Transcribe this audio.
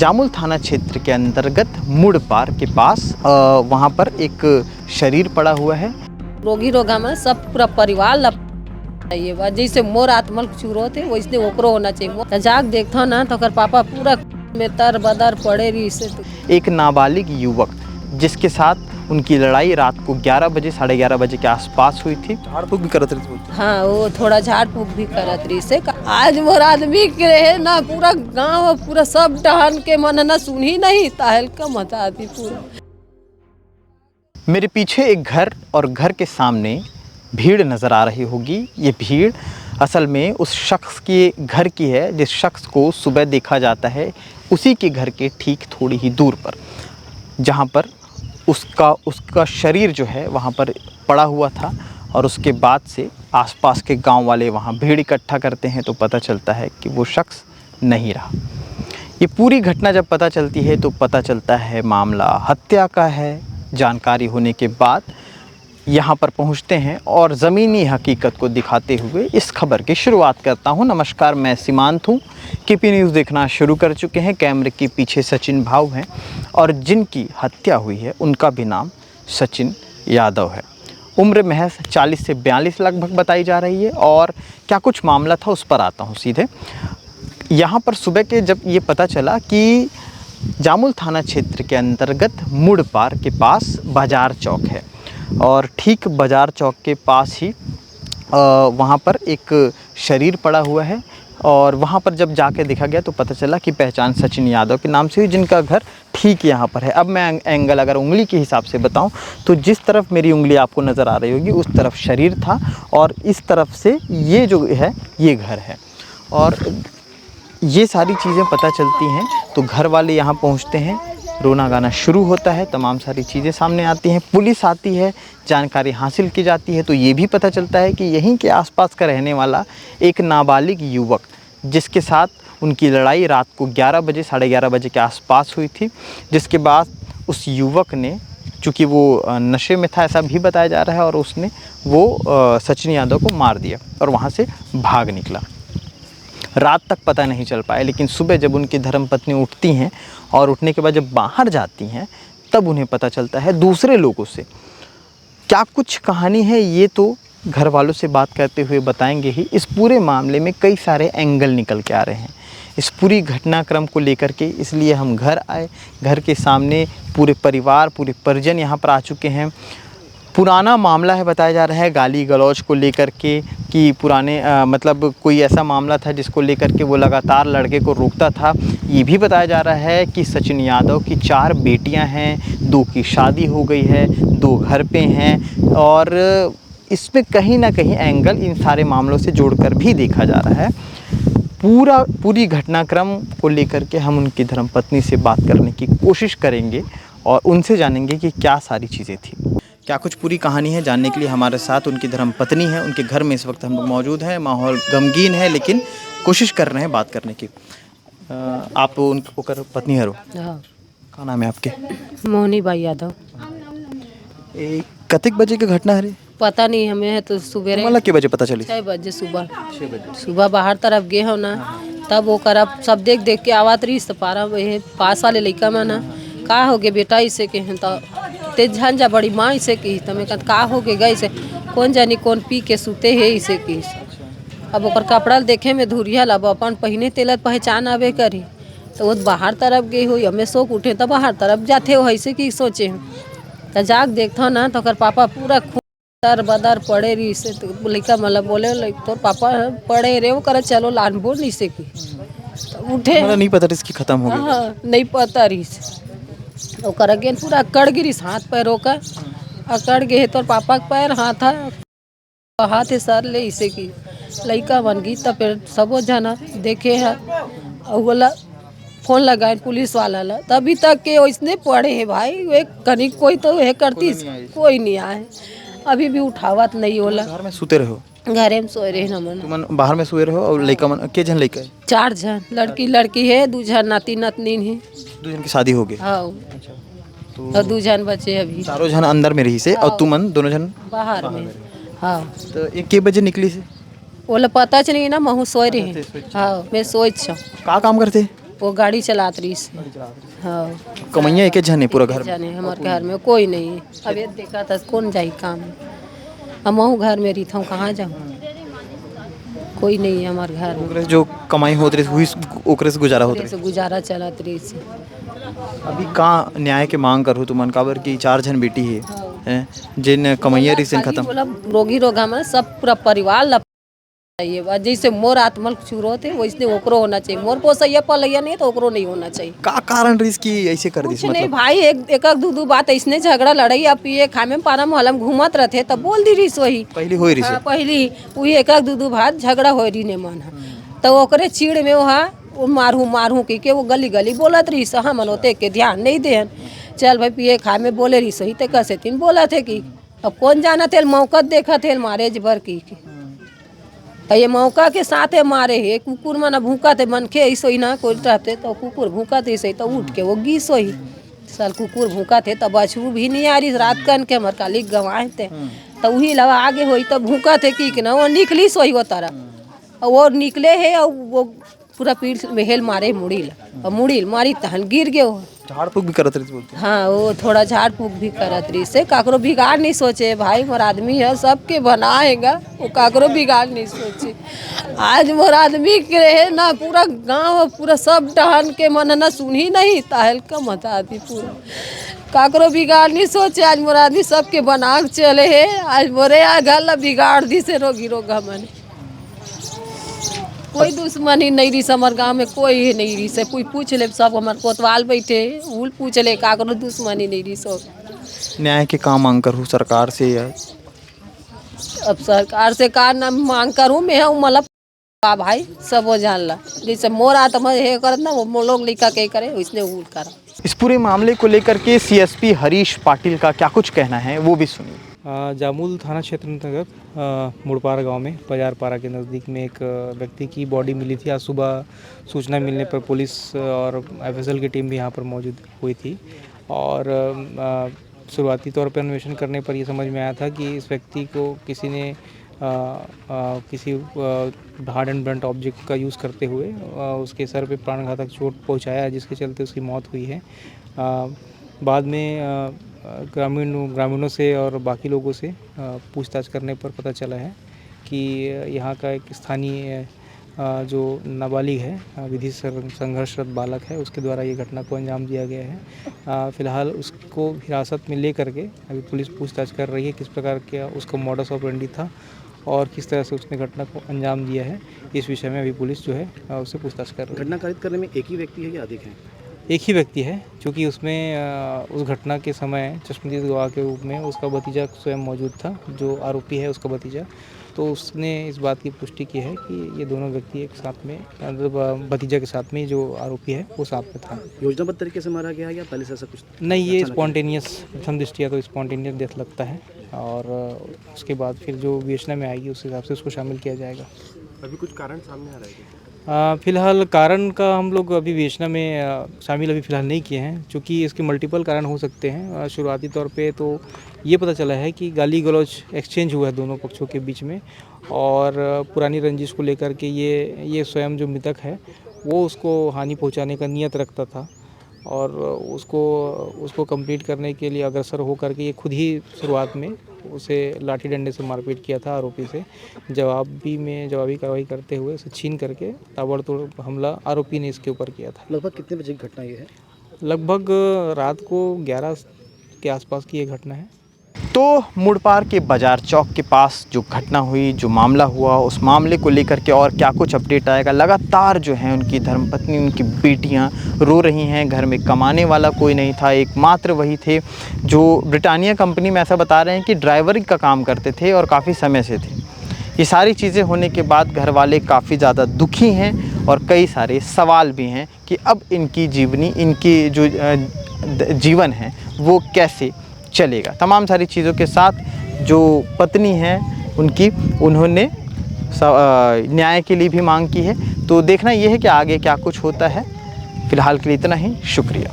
जामुल थाना क्षेत्र के अंतर्गत मुड़ पार के पास वहाँ पर एक शरीर पड़ा हुआ है। रोगी रोगा में सब पूरा परिवार चाहिए बा, जैसे मोर आत्मल चूरो थे वैसे ओकरो होना चाहिए। जाग देखता ना तो कर पापा पूरा में तर बदर पड़े रही से। एक नाबालिग युवक जिसके साथ उनकी लड़ाई रात को 11 बजे 11:30 बजे के आसपास हुई थी। झाड़ फूक भी करत रही थी। हाँ, वो थोड़ा झाड़ फूक भी करत रही से। आज मोर आदमी के रहे ना पूरा गांव पूरा सब डहन के मन ना सुन ही नहीं ताहल का मचा आती पूरा। मेरे पीछे एक घर और घर के सामने भीड़ नज़र आ रही होगी। ये भीड़ असल में उस शख्स के घर की है जिस शख्स को सुबह देखा जाता है उसी के घर के ठीक थोड़ी ही दूर पर, जहाँ पर उसका शरीर जो है वहाँ पर पड़ा हुआ था। और उसके बाद से आसपास के गांव वाले वहाँ भीड़ इकट्ठा करते हैं तो पता चलता है कि वो शख्स नहीं रहा। ये पूरी घटना जब पता चलती है तो पता चलता है मामला हत्या का है। जानकारी होने के बाद यहाँ पर पहुँचते हैं और ज़मीनी हकीकत को दिखाते हुए इस खबर की शुरुआत करता हूँ। नमस्कार, मैं सीमांत हूँ। केपी न्यूज़ देखना शुरू कर चुके हैं। कैमरे के पीछे सचिन भाऊ हैं और जिनकी हत्या हुई है उनका भी नाम सचिन यादव है। उम्र महज 40 से 42 लगभग बताई जा रही है। और क्या कुछ मामला था उस पर आता हूँ सीधे। यहाँ पर सुबह के जब ये पता चला कि जामुल थाना क्षेत्र के अंतर्गत मुड़ पार के पास बाज़ार चौक है और ठीक बाज़ार चौक के पास ही वहाँ पर एक शरीर पड़ा हुआ है। और वहाँ पर जब जाके देखा गया तो पता चला कि पहचान सचिन यादव के नाम से हुई, जिनका घर ठीक यहाँ पर है। अब मैं एंगल अगर उंगली के हिसाब से बताऊँ तो जिस तरफ मेरी उंगली आपको नज़र आ रही होगी उस तरफ शरीर था और इस तरफ से ये जो है ये घर है। और ये सारी चीज़ें पता चलती हैं तो घर वाले यहाँ पहुँचते हैं, रोना गाना शुरू होता है, तमाम सारी चीज़ें सामने आती हैं, पुलिस आती है, जानकारी हासिल की जाती है तो ये भी पता चलता है कि यहीं के आसपास का रहने वाला एक नाबालिग युवक जिसके साथ उनकी लड़ाई रात को 11 बजे 11:30 बजे के आसपास हुई थी। जिसके बाद उस युवक ने, चूँकि वो नशे में था ऐसा भी बताया जा रहा है, और उसने वो सचिन यादव को मार दिया और वहाँ से भाग निकला। रात तक पता नहीं चल पाया, लेकिन सुबह जब उनकी धर्मपत्नी उठती हैं और उठने के बाद जब बाहर जाती हैं तब उन्हें पता चलता है दूसरे लोगों से। क्या कुछ कहानी है ये तो घर वालों से बात करते हुए बताएंगे ही। इस पूरे मामले में कई सारे एंगल निकल के आ रहे हैं इस पूरी घटनाक्रम को लेकर के, इसलिए हम घर आए। घर के सामने पूरे परिवार पूरे परिजन यहाँ पर आ चुके हैं। पुराना मामला है बताया जा रहा है गाली गलौज को लेकर के कि पुराने मतलब कोई ऐसा मामला था जिसको लेकर के वो लगातार लड़के को रोकता था। ये भी बताया जा रहा है कि सचिन यादव की 4 बेटियां हैं, 2 की शादी हो गई है, 2 घर पे हैं। और इसमें कहीं ना कहीं एंगल इन सारे मामलों से जोड़कर भी देखा जा रहा है। पूरी घटनाक्रम को लेकर के हम उनकी धर्मपत्नी से बात करने की कोशिश करेंगे और उनसे जानेंगे कि क्या सारी चीज़ें थी, क्या कुछ पूरी कहानी है। जानने के लिए हमारे साथ उनकी धर्मपत्नी है। उनके घर में इस वक्त हम लोग मौजूद हैं। माहौल गमगीन है लेकिन कोशिश कर रहे हैं बात करने की। आप उनको पत्नी हरो? हाँ। क्या नाम है आपके? मोहनी बाई यादव। कतिक बजे की घटना है? पता नहीं हमें है तो सुबह मतलब के बजे पता चली? 6 बजे सुबह। 6 बजे सुबह बाहर तरफ गए हो ना, तब वो करब सब देख देख के आवात रही तो पारा पास वाले लड़का में ना का हो गए बेटा इसे के हैं तो तेज झंझा बड़ी माँ इसे की तो मैं कहता का हो गए गए से कौन जानी कौन पी के सूते है इसे की। अब ओकर कपड़ा देखे में धुरिया लब अपन पहिने तेलत पहचान आवे करी तो वो बाहर तरफ गई हुई हमें शोक उठे तो बाहर तरफ जाते हो ऐसे की सोचे तो जाग देखता ना तो कर पापा पूरा तर बदर पड़े रही से तो लड़का मतलब बोले तो पापा पड़े रे वो करे चलो लानबो नहीं से की तो उठे मतलब नहीं पता इसकी खत्म हो गई। हाँ, नहीं पता रही वो कर अगेन पूरा अकड़ गिरी हाथ पैरों का अकड़ गए तो पापा का पैर हाथ सर ले इसे की लड़का बन गई तो फिर सबो जना देखे है और बोला फोन लगाए पुलिस वाला ला तभी तक के वैसने पड़े है भाई वे कहीं कोई तो है करती कोई नहीं आए अभी भी उठावत नहीं होला। घर में सोते रहो? घरे में सोए रहे ना मन तुम बाहर में सोए रहो और लड़का मन के जन लड़का है? 4 जन लड़की है 2 जन नाती नतनीन है। 2 जन की शादी हो गई? हाँ। तो 2 जन बचे अभी। 4 जन अंदर में रही से और तुमन दोनों जन बाहर में। हाँ। तो एक के बजे निकली से? बोला पता नहीं ना महू सोए रहे। हाँ मैं सोच का काम करते? वो गाड़ी चलात रही से। हाँ कमैया एक जन है पूरा घर में? जाने हमारे घर में कोई नहीं है। अब ये देखा था कौन जाई काम, हम घर में रही था, कहाँ जाऊँ, कोई नहीं है हमारे घर में। ओकरे से जो कमाई होत रही हुई ओकरे से गुजारा होत ओकरे से गुजारा चलत रही से। रही। अभी का न्याय के मांग करू तुमन काबर की 4 जन बेटी है हैं, जिन कमैया रिसन खत्म। बोला रोगी रोगा में सब पूरा परिवार ला चाहिए बा। जैसे मोर आत्मल चूरो थे वैसे ओकरो होना चाहिए। मोर पोसैया पलैया नहीं तो ओकरो नहीं होना चाहिए। का कारण रही कि ऐसे कर कुछ दी? नहीं मतलब भाई, एक दू बात ऐसने झगड़ा लड़ाई अब पिए खामे में पारा मोहलम घूमत रहते तब बोल दी रही वही पहली होई रही से। हाँ, पहली वही एक दू बात झगड़ा हो रही ने मन तो ओकरे चीड़ में वहाँ मारू के वो गली गली बोलत रही सहा मनोते के ध्यान नहीं दे। चल भाई पिए खा में बोले रही सही ते कैसे तीन बोला थे कि अब कौन जाना थे मौका देखा थे मारे भर की ये मौका के साथ है मारे है। कुकुर मना भूखा थे मन के ऐसो ही ना कोई रहते तो कुकुर भूखा थे ऐसे तो उठ के वो गीसो ही साल कुकुर भूखा थे तब बछरू भी नहीं आ रही रात कन के हमारे काली गंवाए थे तो वही लगा आगे हुई तो भूखा थे कि ना वो निकली सोई वो तरह और वो निकले है और वो पूरा पीठ में हेल मारे मुड़ील मारी तहन गिर गए वो। झाड़ फूक भी करत रही बोलते? हाँ वो थोड़ा झाड़ फूक भी करत रही से काकरो बिगाड़ नहीं सोचे भाई मोर आदमी है सबके बनाएगा वो काकरो बिगाड़ नहीं सोचे। आज मोर आदमी के रहे ना पूरा गांव पूरा सब डहन के मन ना सुनी नहीं ताहल का मचा दी पूरा काकरो बिगाड़ नहीं सोचे। आज मोर आदमी सबके बना चले है आज मोरे आ गल बिगाड़ दी से रोगी रोगा मने कोई दुश्मनी नहीं रही हमारे गाँव में कोई नहीं रही से कोई पूछ ले सब हमारे कोतवाल बैठे उल पूछ ले काकरो दुश्मनी नहीं रही सब। न्याय के काम मांग करूँ सरकार से या अब सरकार से का ना मांग करूँ मैं मतलब भाई सब वो जान ला जैसे मोर आत्मा है करत ना वो लोग लिखा के करे उसने उल करा। इस पूरे मामले को लेकर के सीएसपी हरीश पाटिल का क्या कुछ कहना है वो भी सुनिए। जामुल थाना क्षेत्र अंतर्गत मुड़पारा गांव में बाजारपारा के नज़दीक में एक व्यक्ति की बॉडी मिली थी। आज सुबह सूचना मिलने पर पुलिस और एफएसएल की टीम भी यहां पर मौजूद हुई थी और शुरुआती तौर पर अन्वेषण करने पर यह समझ में आया था कि इस व्यक्ति को किसी ने किसी हार्ड एंड ब्लंट ऑब्जेक्ट का यूज़ करते हुए उसके सर पे प्राणघातक चोट पहुंचाया जिसके चलते उसकी मौत हुई है। बाद में ग्रामीणों से और बाकी लोगों से पूछताछ करने पर पता चला है कि यहाँ का एक स्थानीय जो नाबालिग है विधि संघर्षरत बालक है उसके द्वारा ये घटना को अंजाम दिया गया है। फिलहाल उसको हिरासत में ले करके अभी पुलिस पूछताछ कर रही है किस प्रकार का उसका मॉडस ऑपरेंडी था और किस तरह से उसने घटना को अंजाम दिया है। इस विषय में अभी पुलिस जो है उससे पूछताछ कर रही है। घटना कारित करने में एक ही व्यक्ति है या अधिक है? एक ही व्यक्ति है क्योंकि उसमें उस घटना के समय चश्मदीद गवाह के रूप में उसका भतीजा स्वयं मौजूद था जो आरोपी है उसका भतीजा। तो उसने इस बात की पुष्टि की है कि ये दोनों व्यक्ति एक साथ में भतीजा के साथ में जो आरोपी है वो साथ में था। योजनाबद्ध तरीके से मारा गया या पहले से ऐसा कुछ? नहीं, ये स्पॉन्टेनियस प्रथम दृष्टिया तो स्पॉन्टेनियस डेथ लगता है और उसके बाद फिर जो विवेचना में आएगी उस हिसाब से उसको शामिल किया जाएगा। अभी कुछ कारण सामने आ रहा है? फिलहाल कारण का हम लोग अभी विवेचना में शामिल अभी फ़िलहाल नहीं किए हैं क्योंकि इसके मल्टीपल कारण हो सकते हैं। शुरुआती तौर पे तो ये पता चला है कि गाली गलौज एक्सचेंज हुआ है दोनों पक्षों के बीच में और पुरानी रंजिश को लेकर के ये स्वयं जो मृतक है वो उसको हानि पहुंचाने का नियत रखता था और उसको कंप्लीट करने के लिए अग्रसर होकर के ये खुद ही शुरुआत में उसे लाठी डंडे से मारपीट किया था आरोपी से। जवाबी कार्रवाई करते हुए उसे छीन करके ताबड़तोड़ हमला आरोपी ने इसके ऊपर किया था। लगभग कितने बजे की घटना ये है? लगभग रात को 11 के आसपास की ये घटना है। तो मुड़पार के बाजार चौक के पास जो घटना हुई, जो मामला हुआ, उस मामले को लेकर के और क्या कुछ अपडेट आएगा। लगातार जो है उनकी धर्मपत्नी, उनकी बेटियां रो रही हैं। घर में कमाने वाला कोई नहीं था, एकमात्र वही थे जो ब्रिटानिया कंपनी में ऐसा बता रहे हैं कि ड्राइवरी का काम करते थे और काफ़ी समय से थे। ये सारी चीज़ें होने के बाद घर वाले काफ़ी ज़्यादा दुखी हैं और कई सारे सवाल भी हैं कि अब इनकी जो जीवन है वो कैसे चलेगा। तमाम सारी चीज़ों के साथ जो पत्नी हैं उन्होंने न्याय के लिए भी मांग की है। तो देखना ये है कि आगे क्या कुछ होता है। फ़िलहाल के लिए इतना ही, शुक्रिया।